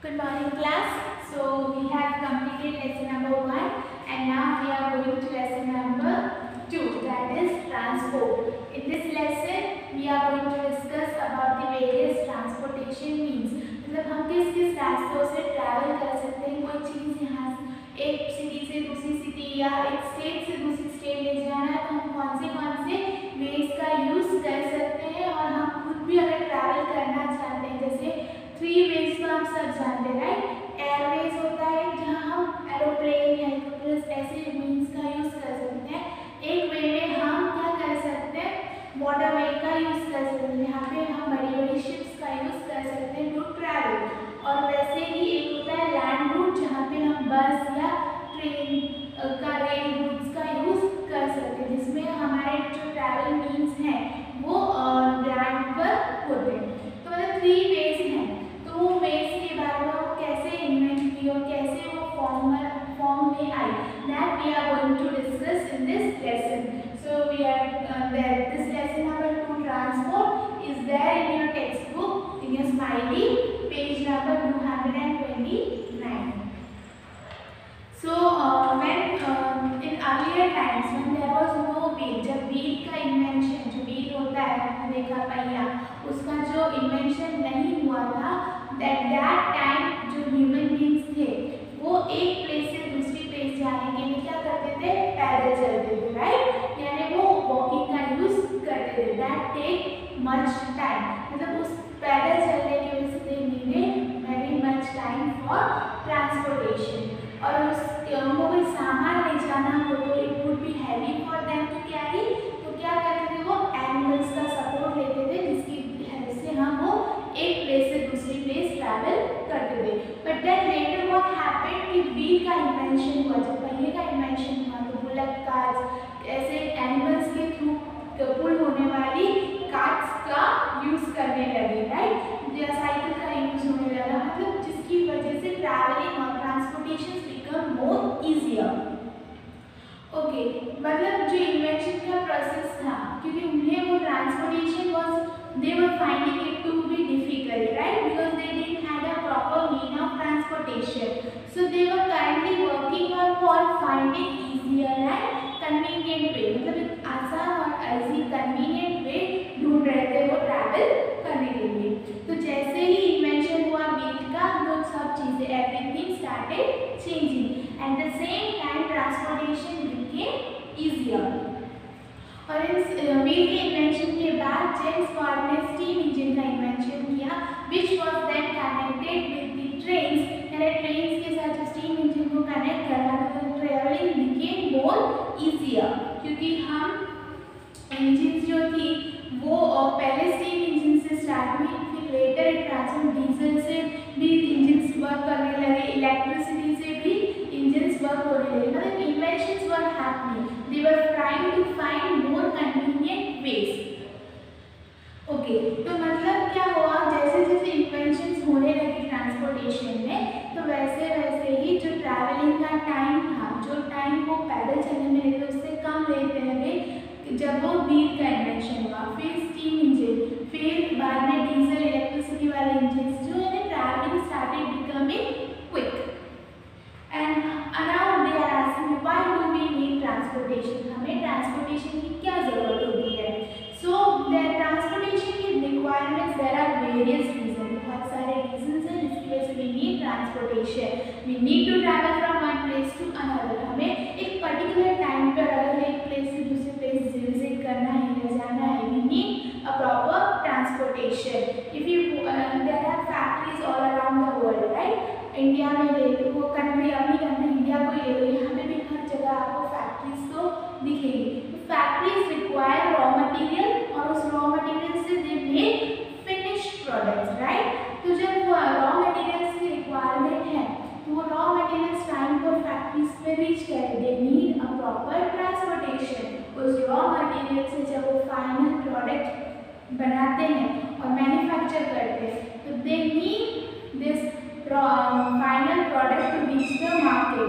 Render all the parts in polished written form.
Good morning class. So we have completed lesson number 1 and now we are going to lesson number 2, that is transport. In this lesson we are going to discuss about the various transportation means. मतलब हम किस किस रास्तों से travel कर सकते हैं, कोई चीज़ यहाँ एक सिटी से दूसरी सिटी या एक स्टेट से दूसरी स्टेट ले जाना है तो हम कौन से वेज का यूज़ कर सकते हैं। और हम खुद भी अगर ट्रैवल करना चाहते हैं, जैसे 3 वेज तो हम सब जानते हैं राइट। एयरवेज होता है जहाँ हम एरोप्लेन या हेलीकॉप्टर ऐसे मीन्स का यूज़ कर सकते हैं। एक वे में हम क्या कर सकते हैं, वाटर वे का यूज़ कर सकते हैं, यहाँ पे हम बड़ी बड़ी शिप्स का यूज़ कर सकते हैं टू ट्रैवल। और वैसे ही एक होता है लैंड रूट जहाँ पे हम बस या ट्रेन का रेल रूट्स का यूज़ कर सकते हैं, जिसमें हमारे जो ट्रैवल मीन्स हैं वो लैंड पर होते हैं। तो मतलब 3 वेज हैं, तो वो वेज के बारे में वो कैसे इन्वेंट की और कैसे वो फॉर्म में आई, that we are going to discuss in this lesson. So we are this lesson number 2 transport is there in your text book in your smiley page number 229. So when in earlier times when there was no wheel, जब wheel का invention, जो wheel होता है हमने देखा पहिया, उसका जो invention नहीं हुआ था, at that time जो human beings थे वो एक place से दूसरी place जाने के लिए क्या करते थे, पैदल चलते थे राइट, यानी वो walking का यूज़ करते थे। that take much time, मतलब उस पैदल चलने की वजह से they needed very much time for transportation। और उनको कोई सामान ले जाना हो तो it would be heavy for them to carry, तो क्या करते थे वो एनिमल्स का सपोर्ट लेते थे, जिसकी हेल्प से हम वो एक प्लेस से दूसरी प्लेस ट्रैवल करते थे। But then later what happened कि व्हील का इन्वेंशन हुआ, जब पहिए का इन्वेंशन हुआ तो बुलक कार्ट्स ऐसे एनिमल्स के थ्रू पुल होने वाली कार्ट्स का यूज़ करने लगे राइट, या साइकिल का यूज़ होने लगा, मतलब जिसकी वजह से ट्रैवलिंग और transportation become more easier. Okay, मतलब जो इन्वेंशन का प्रोसेस था, क्योंकि उन्हें वो transportation was they were finding it to be difficult right, because they didn't have a proper mean of transportation, so they were kindly working on for finding easier and convenient way, मतलब एक आसान और easy convenient way ढूंढ रहे थे वो travel करने के लिए। तो जैसे ही इन्वेंशन हुआ व्हील का, तो सब चीज़ें everything started changing and the same time transportation became easier. और इस व्हील के इन्वेंशन के बाद जेम्स वाट ने स्टीम इंजन का इन्वेंशन किया, which was then connected with the trains, यानी ट्रेन्स के साथ स्टीम इंजन को कनेक्ट करा तो ट्रेवलिंग बिकेम मोर ईजियर, क्योंकि हम इंजन जो थी वो पहले स्टीम इंजन से स्टार्ट हुई, फिर लेटर इट ट्रांसफॉर्म डीजल से भी इंजन्स वर्क करने लगे, इलेक्ट्रिसिटी से भी इंजन्स वर्क होने लगे, मतलब inventions were happening, they were trying to find more convenient ways. Okay, तो मतलब क्या हुआ, जैसे जैसे इन्वेंशंस होने लगी ट्रांसपोर्टेशन में, तो वैसे वैसे ही जो ट्रैवलिंग का टाइम था, जो टाइम वो पैदल चलने में लेते उससे कम लेते लगे जब वो व्हील का इन्वेंशन हुआ, फिर स्टीम इंजन, फिर बाद में डीजल इलेक्ट्रिसिटी वाले इंजन, जो है travelling started becoming quick. And now they are asking why do we need transportation, हमें ट्रांसपोर्टेशन की क्या ज़रूरत होती है। सो देयर ट्रांसपोर्टेशन की requirements, there are various reason, बहुत सारे रीजंस हैं जिसकी वजह से we need transportation. We need to travel from one place to another, हमें एक पर्टिकुलर टाइम पर अगर एक प्लेस से दूसरे प्लेस विजिट करना है या जाना है, we need a proper transportation. If you there are factories all around the world right, India में ले लो, वो कंट्री अपनी कंट्री इंडिया को ले लो, यहाँ पे भी हर जगह आपको फैक्ट्रीज तो दिखेगी। फैक्ट्रीज रिक्वायर रॉ मटेरियल और उस रॉ मटेरियल से they make finished products right. तो जब रॉ मटेरियल्स की रिक्वायरमेंट है तो वो रॉ मटेरियल्स टाइम पर फैक्ट्रीज पे रीच करें, they need a proper transportation. उस रॉ मटेरियल से जब वो फाइनल प्रोडक्ट बनाते हैं और मैन्युफैक्चर करते हैं तो they need this final product to reach the market,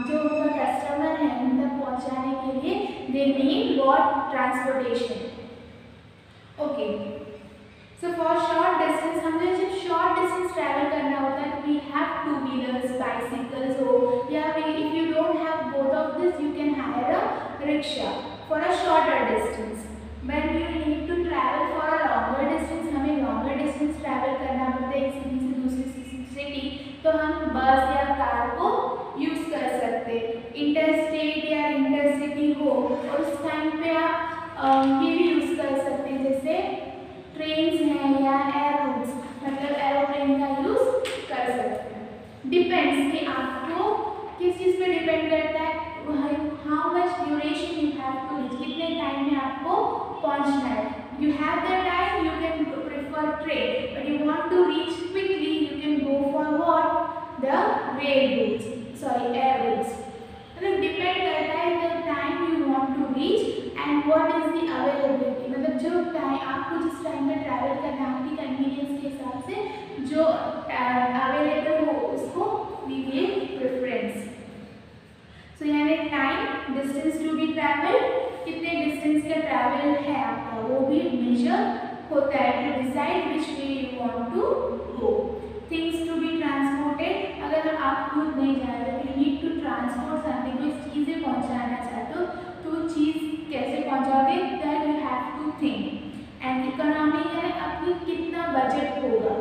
जो उनका कस्टमर है उन तक पहुंचाने के लिए they need what, transportation. Okay, so for short distance, हमें जब शॉर्ट डिस्टेंस ट्रैवल करना होता है तो we is you can hire a rickshaw for a shorter distance. When you need to travel for a longer distance, हमें longer distance travel करना पड़ता है एक सिटी से दूसरी सिटी, तो हम बस या कार को यूज कर सकते हैं. इंटरस्टेट या इंटरसिटी हो और उस टाइम पे आप ये भी यूज कर सकते हैं, जैसे ट्रेन्स हैं या एयर रूट्स, मतलब एरोप्लेन का यूज कर सकते हैं. डिपेंड्स कि आपको किस चीज़ पे डिपेंड करता है, how much duration you have to reach, कितने टाइम में आपको पहुंचना है. You have the time, you can prefer train, but you want to reach quickly, you can go for what, the rail routes, sorry air routes. मतलब depend करता है the time you want to reach and what is the availability, मतलब जो time आपको जिस time में travel करना है आपकी कन्वीनियंस के हिसाब से जो अवेलेबल हो उसको वी गिव प्रेफरेंस. सो यानी time, distance to be travel, कितने डिस्टेंस का ट्रैवल है आपका वो भी मेजर होता है to decide which way you want to go. Things to be transported, अगर आप खुद नहीं जा रहे you need to transport something, कोई चीज़ें पहुंचाना चाहते हो तो चीज़ कैसे पहुंचाओगे, that you have to think. And economy है आपकी कितना बजट होगा,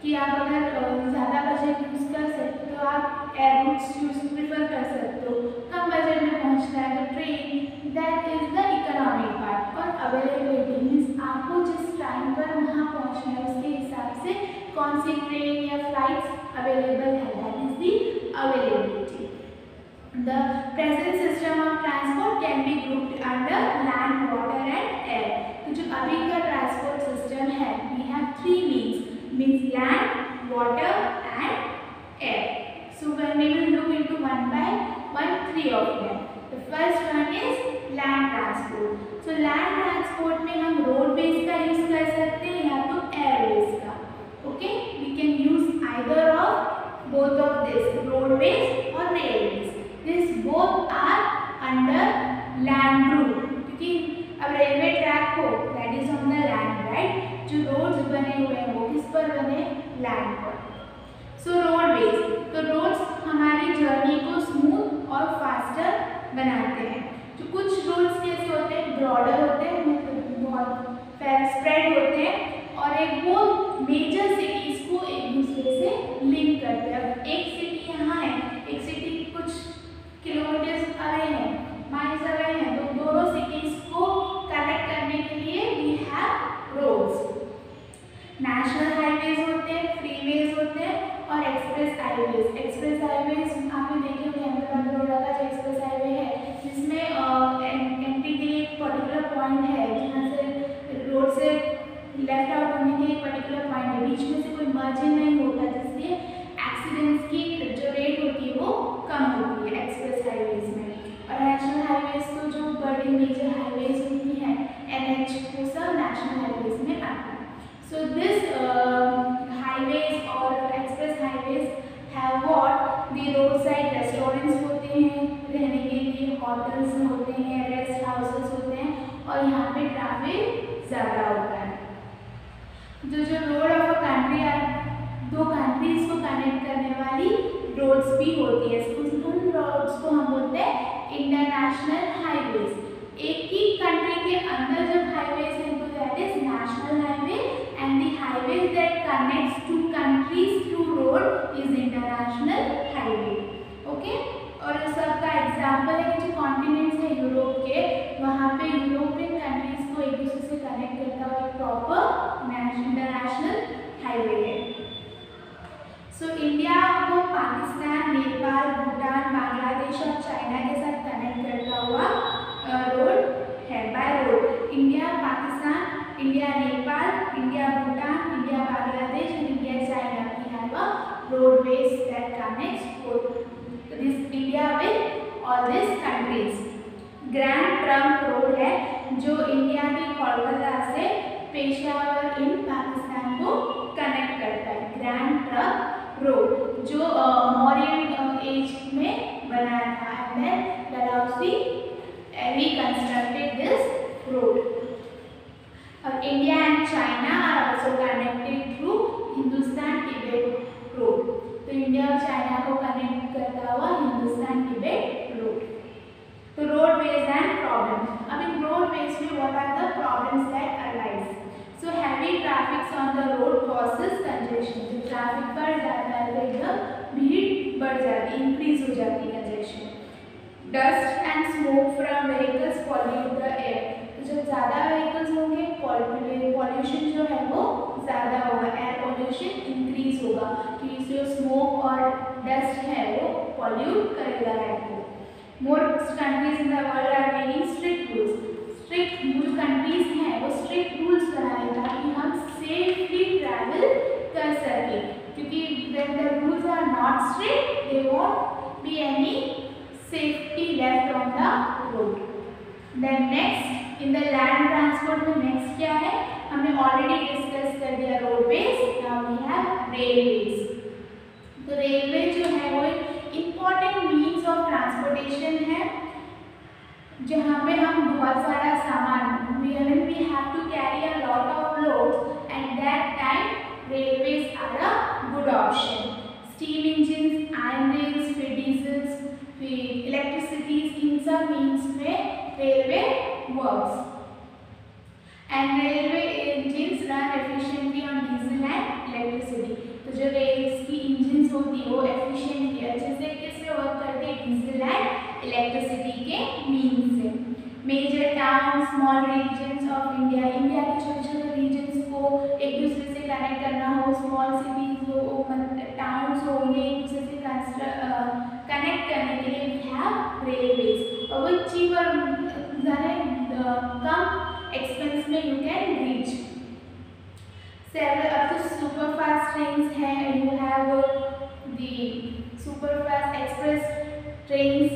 कि आप अगर ज़्यादा बजट यूज़ कर सकते हो तो आप एयर रूट्स यूज प्रीफर कर सकते हो. कम बजट में पहुंचना है तो train, that is the economic part. और अवेलेबिलिटी मीन्स आपको जिस टाइम पर वहाँ पहुंचना है उसके हिसाब से कौन सी ट्रेन या फ्लाइट्स अवेलेबल है, that is the availability. The present system of transport can be grouped under land, water and air. तो जो अभी का ट्रांसपोर्ट सिस्टम है, we have three means land, water and air. So when we will look into one by one, three of them. The first one is land transport. So land transport में हम roadways का use कर सकते हैं या तो airways का. Okay, we can use either of both of this, roadways or railways. These both are under land route. क्योंकि अब रेलवे ट्रैक हो that is on the land, right? जो रोड्स बने हुए हैं वो किस पर बने, लैंड पर. सो रोडवेज, तो रोड्स हमारी जर्नी को स्मूथ और फास्टर बनाते हैं. जो कुछ रोड्स कैसे होते हैं, ब्रॉडर होते हैं, मतलब बहुत स्प्रेड होते हैं, और एक वो मेजर सिटीज को एक दूसरे से लिंक करते हैं. अब एक सिटी यहाँ है, एक सिटी कुछ किलोमीटर्स अवे है, माइल्स अवे है, तो दोनों सिटीज को कनेक्ट करने के लिए we have roads. National highways होते हैं, फ्रीवेज होते हैं और एक्सप्रेस हाईवेज. एक्सप्रेस हाईवेज आपने देखे होंगे, अहमदाबाद का जो एक्सप्रेस हाईवे है जिसमें एंट्री के लिए एक पर्टिकुलर पॉइंट है जहाँ से रोड से लेफ्ट आउट होने के एक पर्टिकुलर पॉइंट है, बीच में से कोई मार्जिन नहीं होता, जिसलिए एक्सीडेंट्स की जो रेट होती है वो कम होती है एक्सप्रेस हाईवेज में. और नेशनल हाईवेज तो जो बड़ी मेजर हाईवेज होती हैं NH वो सब नेशनल हाईवेज में आती है. So this highways or express highways have what, the roadside restaurants होते हैं रहने के लिए, hotels होते हैं, rest houses होते हैं, और यहाँ पे ट्रैफिक ज़्यादा होता है. जो रोड ऑफ अ कंट्री या दो कंट्रीज को कनेक्ट करने वाली रोड्स भी होती है, उन रोड्स को हम बोलते हैं इंटरनेशनल हाईवेज. एक ही कंट्री के अंदर जब हाईवेज हैं तो that is national highway, and the highways that connects two countries through road is international highway. Okay, और सबका एग्जांपल है कि जो कॉन्टिनेंट्स है यूरोप के, वहाँ पे यूरोपियन कंट्रीज को एक दूसरे से कनेक्ट करता हुआ एक प्रॉपर इंटरनेशनल हाईवे है. सो इंडिया को पाकिस्तान, नेपाल, भूटान, बांग्लादेश और चाइना के साथ कनेक्ट करता हुआ रोड है, by road. India Pakistan, India Nepal, India Bhutan, India Bangladesh and India China, we have a roadways that connects both this India with all these countries. Grand Trunk Road है जो India के कोलकाता से पेशावर इन पाकिस्तान को connect करता है. Grand trunk road जो Mauryan as में बनाया था, and then Dalhousie reconstructed this road. India and China are also connected through Hindustan-Tibet road. तो इंडिया और चाइना को कनेक्ट करता हुआ हिंदुस्तान तिब्बत रोड. तो रोडवेज एंड प्रॉब्लम। अब इन रोडवेज में what are the problems that arise. So heavy traffic on the road causes congestion. जब ट्रैफिक बढ़ जाता है तो एकदम भीड़ बढ़ जाती है, इंक्रीज हो जाती है congestion. Dust and smoke from vehicles pollute the air. तो जब ज़्यादा व्हीकल्स होंगे पॉल्यूशन जो है वो ज़्यादा होगा, एयर पॉल्यूशन इंक्रीज होगा क्योंकि जो स्मोक और डस्ट है वो पॉल्यूट करेगा एयर को। More countries in the world are making strict rules. Strict जो कंट्रीज हैं वो स्ट्रिक्ट रूल्स बनाए ताकि हम सेफली ट्रैवल कर सकें, क्योंकि when the rules are not strict there won't be any safety left on the road. Then next in the land transport में next क्या है, हमने already discuss कर दिया roadways, now we have railways. तो रेलवे जो है वो important means of transportation है जहाँ पे हम बहुत सारा सामान when we have to carry a lot of loads and that time railways are a good option. Steam engines, iron rails, फिर diesels, फिर electricities, इन सब means में railway works. And railway engines run efficiently on diesel and electricity. तो जो rails की engines होती है वो efficiently अच्छे से किससे वर्क करते हैं, डीजल एंड इलेक्ट्रिसिटी के मीन्स से। Major town small regions of India. India के छोटे छोटे रीजन्स को एक दूसरे से कनेक्ट करना हो, स्मॉल सिटीज हो, टाउन्स हो, उन्हें एक दूसरे से कनेक्ट करने के लिए वी हैव रेलवेज। और वो चीप और कम एक्सपेंस में you can reach. Several up to super fast trains हैं, you have the super fast express trains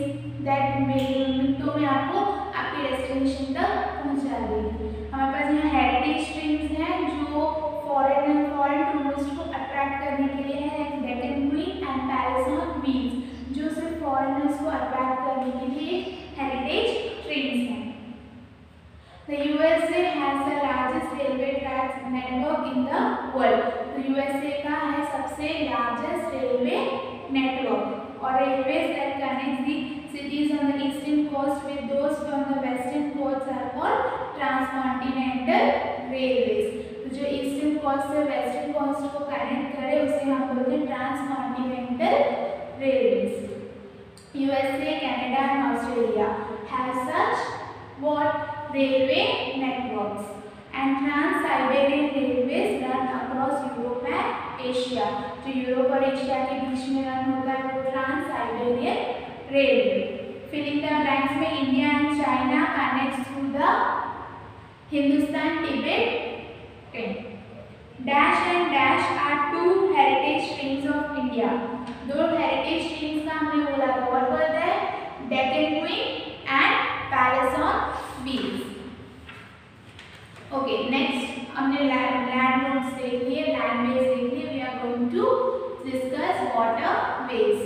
that मिनटों में आपको आपके डेस्टिनेशन तक पहुंचा देगी। हमारे पास यहाँ हेरिटेज ट्रेन्स हैं जो फॉरेन टूरिस्ट को अट्रैक्ट करने के लिए है, Deccan queen and palace on wheels, जो सिर्फ फॉरेनर्स को अट्रैक्ट करने के लिए हेरिटेज ट्रेन्स हैं। The USA has the largest railway tracks network in the world. तो USA का है सबसे largest railway network और railways that connects the cities on the eastern coast with those on the western coast are called transcontinental railways. तो जो eastern coast से western coast को connect करे उसे हम बोलते हैं transcontinental railways. USA, Canada and Australia have such what railway networks, and trans-Siberian railways run across Europe and Asia. जो यूरोप और एशिया के बीच में रन होता है वो trans Siberian railway. Filling the blanks में India and China connects through the Hindustan Tibet train. Dash and dash are two heritage trains of India. दो हेरिटेज ट्रेन्स का हमने बोला था, what were the Deccan queen and palace on wheels. Okay next हमने land roads देख लिए, landways देख लिए, we are going to discuss waterways.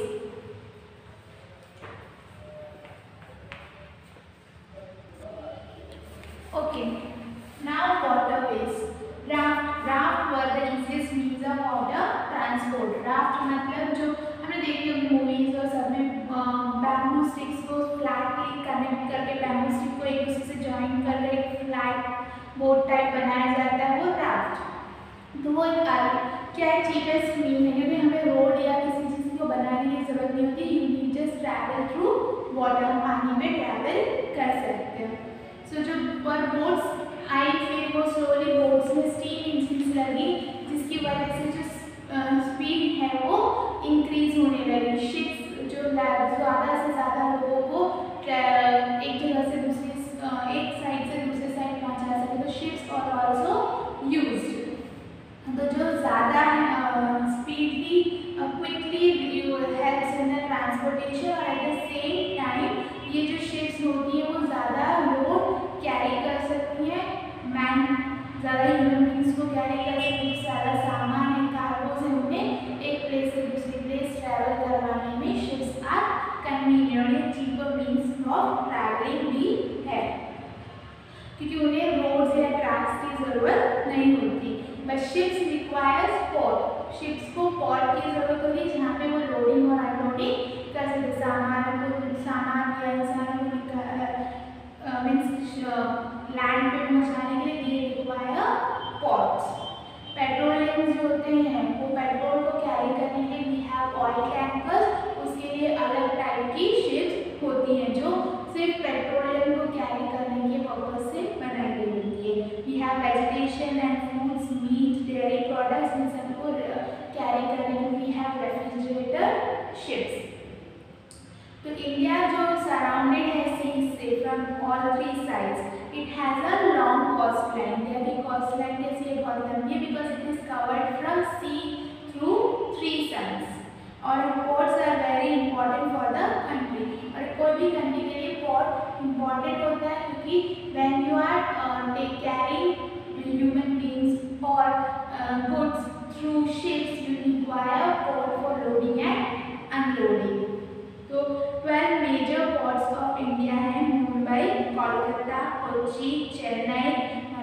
Okay now waterways. Raft were the easiest means of water transport. Raft मतलब जो हमने देखी होगी मूवीज और सब में बैम्बू स्टिक्स को फ्लैटली कनेक्ट करके बैम्बू स्टिक को एक दूसरे से जॉइन करके एक फ्लैट बोट टाइप बनाया जाता है, वो राफ्ट। तो वो एक क्या है, चीपेस्ट मीन है क्योंकि हमें रोड या किसी चीज़ को बनाने की जरूरत नहीं होती, you need just travel through water, पानी में ट्रैवल कर सकते हैं। सो जो पर बोट्स आई फिर वो स्लोली बोट्स में स्टीम इंजन्स लगी जिसकी वजह से जो स्पीड है वो इंक्रीज होने लगी। शिप्स जो ज़्यादा से ज़्यादा लोगों को एक जगह से दूसरी एक साइड से दूसरे साइड पहुंचा सके, तो शिप्स और ऑल्सो यूज्ड। तो जो ज़्यादा speedly quickly helps in the transportation और एट द सेम टाइम ये जो शिप्स होती हैं वो ज़्यादा लोड कैरी कर सकती हैं, ज़्यादा ह्यूमन बींग्स को कैरी कर सकती है, ज़्यादा सामान है, कार्गोज है, उन्हें एक प्लेस से दूसरी प्लेस ट्रैवल करवाने में ships are convenient, cheaper means of travelling भी है क्योंकि उन्हें रोड्स या ट्रैक्स की ज़रूरत नहीं होती। But ships requires port. Ships को पोर्ट की ज़रूरत होती है जहाँ पे वो लोडिंग और अनलोडिंग कर सकते, सामान या इंसानों को लैंड पे पहुंचाने के लिए दे रिक्वायर पोर्ट्स। पेट्रोलियम जो होते हैं वो पेट्रोल को कैरी करने के लिए वी हैव ऑयल टैंकर्स, उसके लिए अलग टाइप की शिप्स होती हैं जो सिर्फ पेट्रोलियम को कैरी करने के पर्पज से बनाई गई होती है। We have vegetation and fruits, meat, dairy products, इन सबको कैरी करने के लिए वी हैव रेफ्रिजरेटर शिप्स। तो इंडिया जो सराउंडेड है सी से from all three sides, it has a long coast line. India की कोस्ट लाइन कैसी है? बहुत लंबी है, because it is covered from sea through three sides. और ports are very important for the country. और कोई भी कंट्री के लिए पोर्ट इंपॉर्टेंट होता है क्योंकि when you are carrying human beings और goods through ships you require port for loading and unloading. तो 12 मेजर पोर्ट्स ऑफ इंडिया हैं Mumbai, Kolkata, Kochi, Chennai,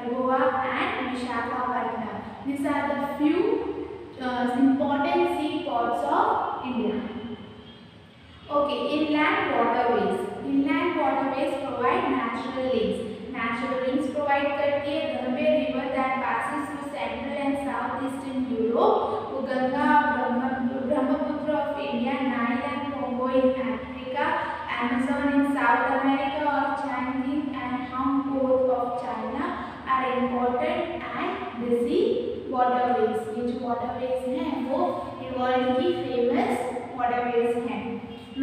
Goa and Visakhapatnam. These are the few important seaports of India. Okay, inland waterways. Inland waterways provide natural links. Natural links provide करके Ganga river that passes through Central and Southeastern Europe. वो Ganga Brahmaputra of India, Nile and Congo in Africa, Amazon in South America और Tianjin and Huangpu of China are important and busy waterways. ये जो waterways हैं वो world की famous waterways हैं.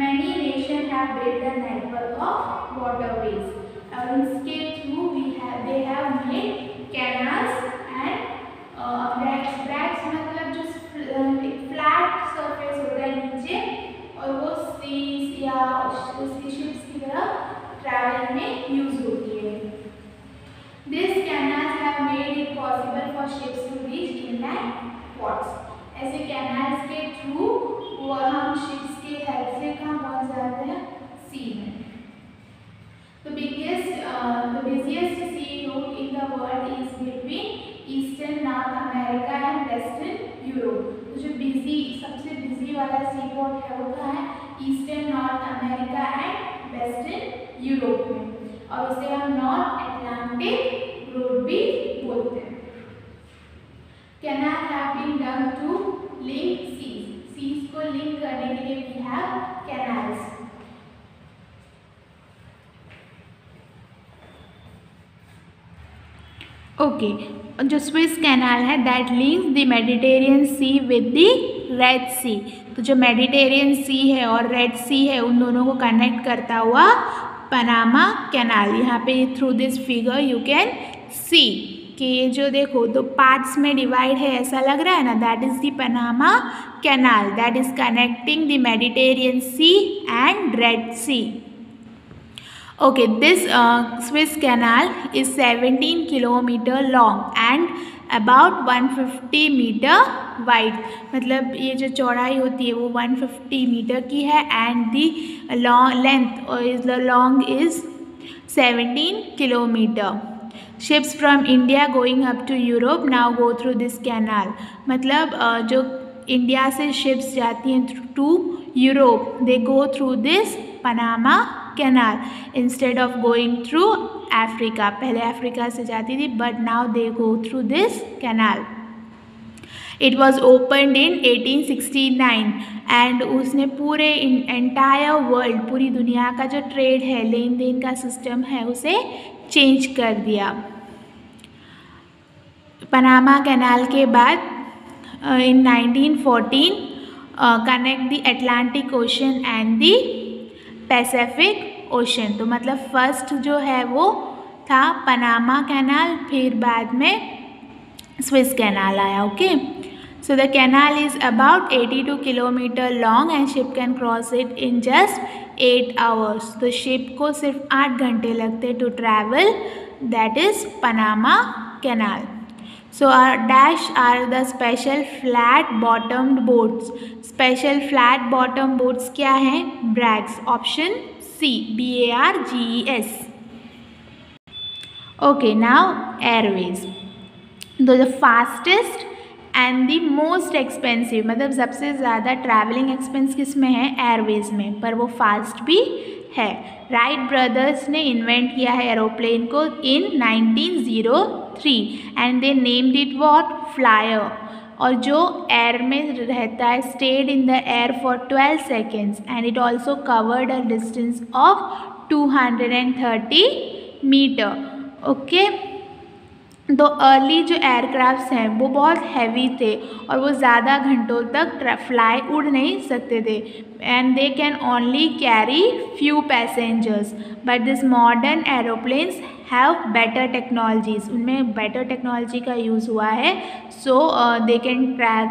Many nations have built a network of waterways. और इसके through they have made canals and bracks मतलब जो फ्लैट सरफेस होता है नीचे और वो सीज या उसकी शिप्स की तरह ट्रैवल में यूज होती है। These canals have made it possible for ships to reach inland ports. ऐसे कैनाल्स के थ्रू वो हम शिप्स के हेल्प से कहाँ पहुँच जाते हैं? सी में। The busiest sea route in the world is between Eastern North America and Western Europe. तो जो सबसे बिजी वाला सी पोर्ट है वो कहाँ है? Eastern north America and western Europe में, और उसे हम नॉर्थ अटलांटिक रूट भी बोलते हैं। Canal have been done to link seas को लिंक करने के लिए वी हैव कैनाल्स। ओके, जो स्विस कैनाल है that links the Mediterranean sea with the red sea. तो जो मेडिटेरियन सी है और रेड सी है उन दोनों को कनेक्ट करता हुआ पनामा कैनाल। यहाँ पे through this figure you can see कि ये जो देखो दो पार्ट्स में डिवाइड है ऐसा लग रहा है ना, that is the Panama canal that is connecting the Mediterranean sea and red sea. Okay, this Swiss Canal is 17 kilometer long and about 150 meter wide. मतलब ये जो चौड़ाई होती है वो 150 मीटर की है and the long is 17 kilometer. Ships from India going up to Europe now go through this canal. मतलब जो इंडिया से शिप्स जाती हैं to Europe they go through this Panama canal instead of going through Africa. पहले Africa से जाती थी but now they go through this canal. It was opened in 1869 and उसने पूरे एंटायर वर्ल्ड पूरी दुनिया का जो ट्रेड है लेन देन का सिस्टम है उसे चेंज कर दिया। पनामा कैनाल के बाद in 1914 connect the Atlantic Ocean and the Pacific Ocean। तो मतलब फर्स्ट जो है वो था पनामा कैनाल, फिर बाद में स्विस कैनाल आया। Okay, so the canal is about 82 kilometre long and ship can cross it in just 8 hours। तो शिप को सिर्फ 8 घंटे लगते to travel that is Panama canal. So our dash are the special flat bottomed boats. Special flat bottom boats क्या हैं? Brags. Option C, BARGES. Okay, now airways. The fastest and the most expensive, मतलब सबसे ज़्यादा travelling expense किस में है, Airways में, पर वो फास्ट भी है। राइट ब्रदर्स ने इन्वेंट किया है एरोप्लेन को in 1903 and they named it what, flyer. और जो एयर में रहता है stayed in the air for 12 seconds and it also covered a distance of 230 metre. Okay, तो अर्ली जो एयरक्राफ्ट्स हैं वो बहुत हैवी थे और वो ज़्यादा घंटों तक फ्लाई उड़ नहीं सकते थे and they can only carry few passengers, but this modern aeroplanes have better technologies, उनमें बेटर टेक्नोलॉजी का यूज़ हुआ है, so they can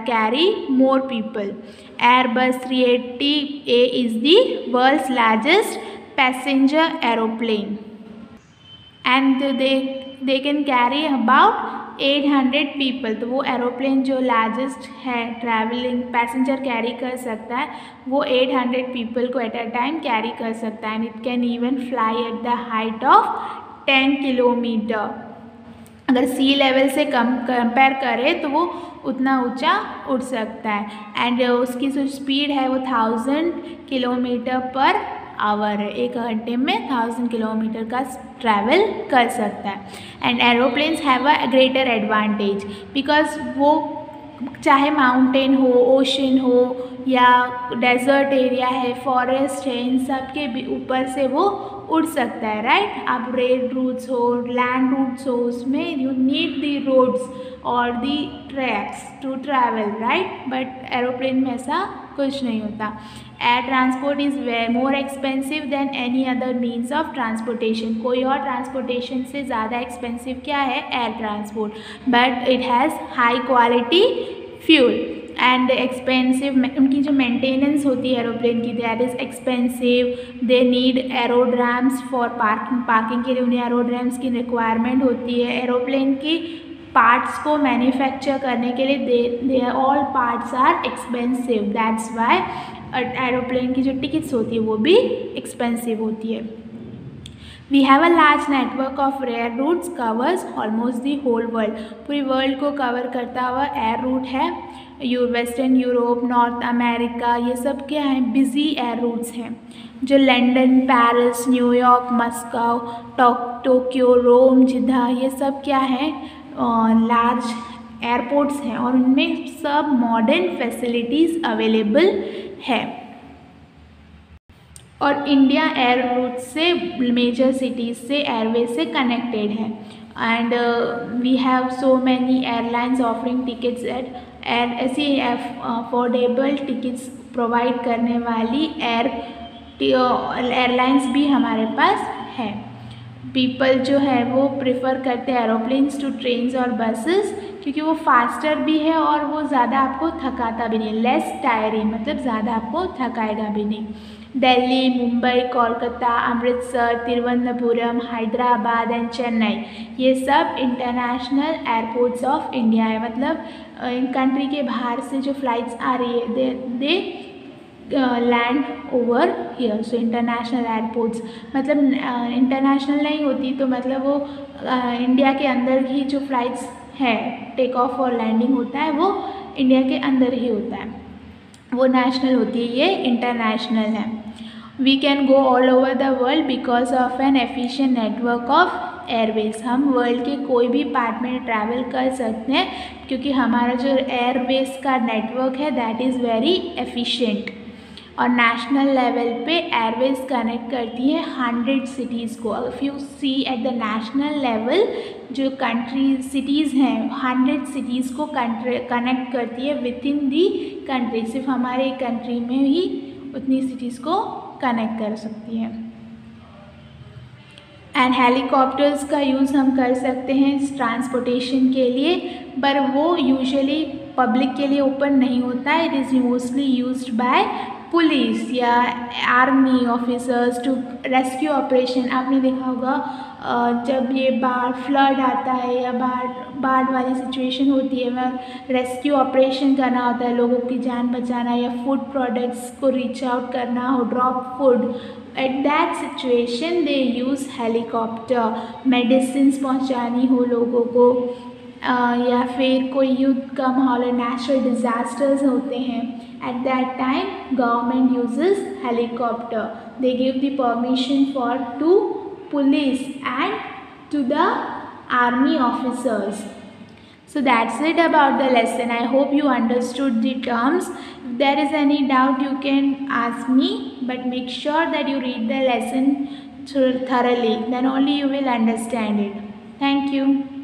carry more people. Airbus 380A is the world's largest passenger aeroplane and they can carry about 800 people. तो वो aeroplane जो largest है travelling passenger carry कर सकता है वो 800 पीपल को एट अ टाइम कैरी कर सकता है and it can even fly at the height of 10 kilometre. अगर सी लेवल से कंपेयर करें तो वो उतना ऊंचा उड़ सकता है एंड उसकी जो स्पीड है वो 1000 किलोमीटर पर आवर है, एक घंटे में 1000 किलोमीटर का ट्रैवल कर सकता है। And aeroplanes have a greater advantage because वो चाहे माउंटेन हो, ओशन हो या डेजर्ट एरिया है, फॉरेस्ट है, इन सब के ऊपर से वो उड़ सकता है, राइट। आप रेल रूट्स हो, लैंड रूट्स हो, उसमें यू नीड दी रोड्स और the tracks to travel, right, but aeroplane में ऐसा कुछ नहीं होता। Air transport is more expensive than any other means of transportation, कोई और ट्रांसपोर्टेशन से ज़्यादा एक्सपेंसिव क्या है, air transport, but it has high quality fuel and expensive. उनकी जो मेंटेनेंस होती है एरोप्लेन की that is expensive. They need एरोड्राम्स for parking के लिए उन्हें एरोड्राम्स की रिक्वायरमेंट होती है। एरोप्लेन की पार्ट्स को मैन्युफैक्चर करने के लिए they all parts are expensive, that's why aeroplane की जो टिकट्स होती है वो भी एक्सपेंसिव होती है। We have a large network of air routes covers almost the whole world, पूरी वर्ल्ड को कवर करता हुआ एयर रूट है। वेस्टर्न यूरोप, नॉर्थ अमेरिका, ये सब क्या हैं, बिजी एयर रूट्स हैं। जो London, Paris, New York, Moscow, Tokyo, Rome, Jeddah, ये सब क्या हैं, लार्ज एयरपोर्ट्स हैं और उनमें सब मॉडर्न फैसिलिटीज़ अवेलेबल है। और इंडिया एयर रूट से मेजर सिटीज़ से एयरवे से कनेक्टेड है and we have so many airlines offering tickets at ऐसी अफोर्डेबल टिकट्स प्रोवाइड करने वाली एयरलाइंस भी हमारे पास है। पीपल जो है वो प्रेफर करते हैं एरोप्लेन्स टू ट्रेन्स और बसेस क्योंकि वो फास्टर भी है और वो ज़्यादा आपको थकाता भी नहीं, लेस टायरिंग, मतलब ज़्यादा आपको थकाएगा भी नहीं। दिल्ली, मुंबई, कोलकाता, अमृतसर, तिरुवनंतपुरम, हैदराबाद एंड चेन्नई, ये सब इंटरनेशनल एयरपोर्ट्स ऑफ इंडिया है, मतलब इन कंट्री के बाहर से जो फ्लाइट्स आ रही है they land over here, so international airports, मतलब इंटरनेशनल नहीं होती तो मतलब वो इंडिया के अंदर ही जो फ्लाइट्स है टेक ऑफ और लैंडिंग होता है वो इंडिया के अंदर ही होता है, वो नेशनल होती है, ये इंटरनेशनल है। We can go all over the world because of an efficient network of airways, हम वर्ल्ड के कोई भी पार्ट में ट्रैवल कर सकते हैं क्योंकि हमारा जो एयरवेज का नेटवर्क है दैट इज़ वेरी एफिशिएंट। और नेशनल लेवल पे एयरवेज कनेक्ट करती है 100 सिटीज़ को। If you see at the national level जो कंट्री सिटीज़ हैं 100 सिटीज़ को कनेक्ट करती है विद इन दी कंट्री, सिर्फ हमारे कंट्री में ही उतनी सिटीज़ को कनेक्ट कर सकती है। एंड हेलीकॉप्टर्स का यूज़ हम कर सकते हैं ट्रांसपोर्टेशन के लिए, पर वो यूजुअली पब्लिक के लिए ओपन नहीं होता है, it is mostly used by police या army officers to rescue operation. आपने देखा होगा जब ये बाढ़ फ्लड आता है या बाढ़ वाली सिचुएशन होती है वह रेस्क्यू ऑपरेशन करना होता है, लोगों की जान बचाना या फूड प्रोडक्ट्स को रीच आउट करना हो, drop food, at that situation they use helicopter. Medicine पहुंचानी हो लोगों को या फिर कोई युद्ध का माहौल है, नेचुरल डिजास्टर्स होते हैं, at that time government uses helicopter. They give the permission for to police and to the army officers. So that's it about the lesson. I hope you understood the terms. If there is any doubt, you can ask me, but make sure that you read the lesson thoroughly, then only you will understand it. Thank you.